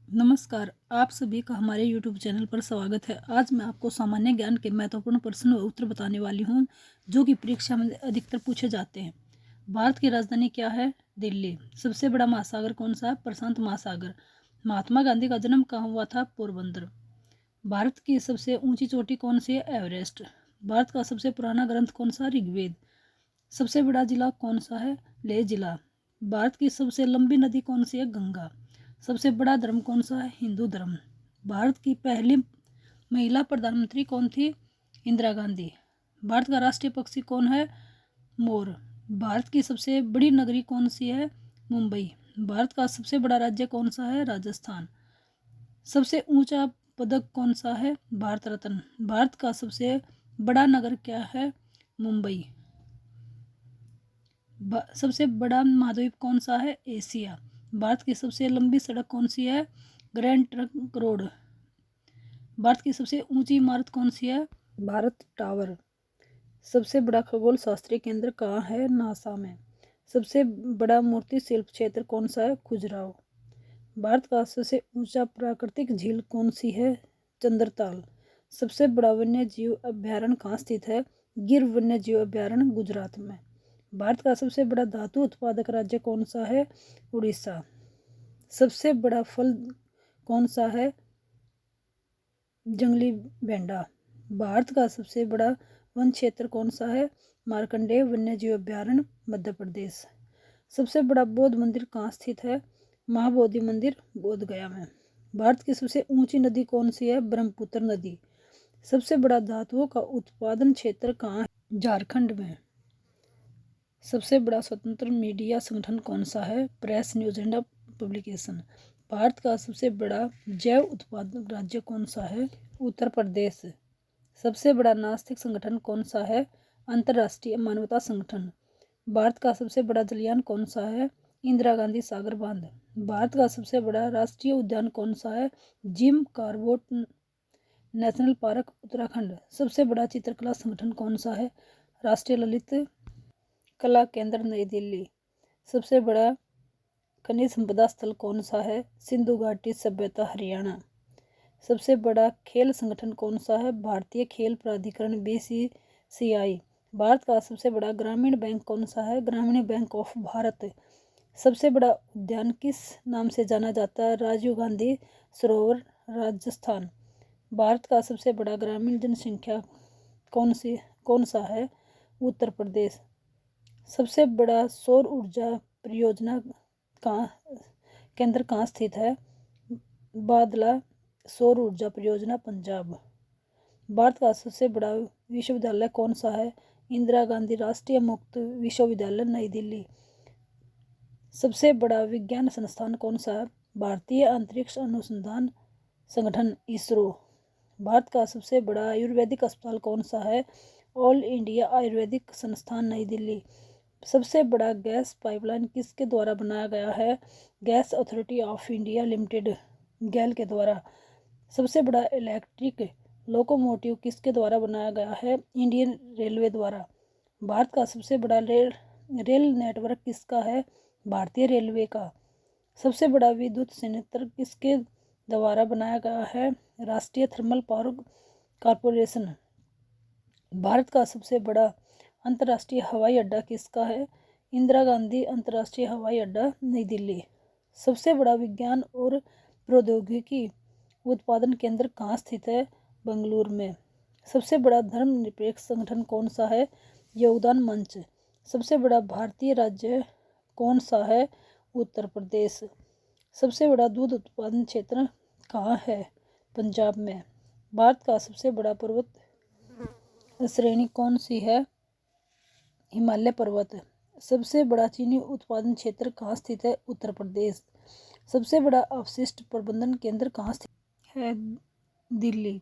नमस्कार। आप सभी का हमारे YouTube चैनल पर स्वागत है। आज मैं आपको सामान्य ज्ञान के महत्वपूर्ण प्रश्न व उत्तर बताने वाली हूँ जो कि परीक्षा में अधिकतर पूछे जाते हैं। भारत की राजधानी क्या है? दिल्ली। सबसे बड़ा महासागर कौन सा है? प्रशांत महासागर। महात्मा गांधी का जन्म कहाँ हुआ था? पोरबंदर। भारत की सबसे ऊंची चोटी कौन सी है? एवरेस्ट। भारत का सबसे पुराना ग्रंथ कौन सा? ऋग्वेद। सबसे बड़ा जिला कौन सा है? लेह जिला। भारत की सबसे लंबी नदी कौन सी है? गंगा। सबसे बड़ा धर्म कौन सा है? हिंदू धर्म। भारत की पहली महिला प्रधानमंत्री कौन थी? इंदिरा गांधी। भारत का राष्ट्रीय पक्षी कौन है? मोर। भारत की सबसे बड़ी नगरी कौन सी है? मुंबई। भारत का सबसे बड़ा राज्य कौन सा है? राजस्थान। सबसे ऊंचा पदक कौन सा है? भारत रत्न। भारत का सबसे बड़ा नगर क्या है? मुंबई। सबसे बड़ा महाद्वीप कौन सा है? एशिया। भारत की सबसे लंबी सड़क कौन सी है? Grand trunk road. भारत की सबसे ऊंची इमारत कौन सी है? भारत टावर। सबसे बड़ा खगोल शास्त्रीय केंद्र कहाँ है? नासा में। सबसे बड़ा मूर्ति शिल्प क्षेत्र कौन सा है? खजुराहो। भारत का सबसे ऊंचा प्राकृतिक झील कौन सी है? चंद्रताल। सबसे बड़ा वन्य जीव अभ्यारण्य कहाँ स्थित है? गिर वन्य जीव अभ्यारण्य गुजरात में। भारत का सबसे बड़ा धातु उत्पादक राज्य कौन सा है? उड़ीसा। सबसे बड़ा फल कौन सा है? जंगली भेंडा। भारत का सबसे बड़ा वन क्षेत्र कौन सा है? मार्कंडेय वन्यजीव अभ्यारण्य मध्य प्रदेश। सबसे बड़ा बौद्ध मंदिर कहाँ स्थित है? महाबोधि मंदिर बोध गया में। भारत की सबसे ऊंची नदी कौन सी है? ब्रह्मपुत्र नदी। सबसे बड़ा धातुओं का उत्पादन क्षेत्र कहाँ है? झारखंड में। सबसे बड़ा स्वतंत्र मीडिया संगठन कौन सा है? Press news and publication. Bharat का सबसे बड़ा जैव उत्पादक राज्य कौन सा है? उत्तर प्रदेश। सबसे बड़ा नास्तिक संगठन कौन सा है? अंतर्राष्ट्रीय मानवता संगठन। भारत का सबसे बड़ा जलयान कौन सा है? इंदिरा गांधी सागर बांध। भारत का सबसे बड़ा राष्ट्रीय उद्यान कौन सा है? Jim Corbett national park Uttarakhand. सबसे बड़ा चित्रकला संगठन कौन सा है? राष्ट्रीय ललित कला केंद्र नई दिल्ली। सबसे बड़ा खनिज संपदा स्थल कौन सा है? सिंधु घाटी सभ्यता हरियाणा। सबसे बड़ा खेल संगठन कौन सा है? भारतीय खेल प्राधिकरण BCCI। भारत का सबसे बड़ा ग्रामीण बैंक कौन सा है? ग्रामीण बैंक ऑफ भारत। सबसे बड़ा उद्यान किस नाम से जाना जाता है? राजीव गांधी सरोवर राजस्थान। भारत का सबसे बड़ा ग्रामीण जनसंख्या कौन सा है? उत्तर प्रदेश। सबसे बड़ा सौर ऊर्जा परियोजना केंद्र कहाँ स्थित है? बादला सौर ऊर्जा परियोजना पंजाब। भारत का सबसे बड़ा विश्वविद्यालय कौन सा है? इंदिरा गांधी राष्ट्रीय मुक्त विश्वविद्यालय नई दिल्ली। सबसे बड़ा विज्ञान संस्थान कौन सा है? भारतीय अंतरिक्ष अनुसंधान संगठन इसरो। भारत का सबसे बड़ा आयुर्वेदिक अस्पताल कौन सा है? ऑल इंडिया आयुर्वेदिक संस्थान नई दिल्ली। सबसे बड़ा गैस पाइपलाइन किसके द्वारा बनाया गया है? Gas authority of India limited गैल के द्वारा। सबसे बड़ा इलेक्ट्रिक लोकोमोटिव किसके द्वारा बनाया गया है? इंडियन रेलवे द्वारा। भारत का सबसे बड़ा रेल नेटवर्क किसका है? भारतीय रेलवे का। सबसे बड़ा विद्युत संयंत्र किसके द्वारा बनाया गया है? राष्ट्रीय थर्मल पावर कॉरपोरेशन। भारत का सबसे बड़ा अंतर्राष्ट्रीय हवाई अड्डा किसका है? इंदिरा गांधी अंतर्राष्ट्रीय हवाई अड्डा नई दिल्ली। सबसे बड़ा विज्ञान और प्रौद्योगिकी उत्पादन केंद्र कहाँ स्थित है? बेंगलुरु में। सबसे बड़ा धर्मनिरपेक्ष संगठन कौन सा है? योगदान मंच। सबसे बड़ा भारतीय राज्य कौन सा है? उत्तर प्रदेश। सबसे बड़ा दूध उत्पादन क्षेत्र कहाँ है? पंजाब में। भारत का सबसे बड़ा पर्वत श्रेणी कौन सी है? हिमालय पर्वत। सबसे बड़ा चीनी उत्पादन क्षेत्र कहाँ स्थित है? उत्तर प्रदेश। सबसे बड़ा अपशिष्ट प्रबंधन केंद्र कहाँ स्थित है? दिल्ली।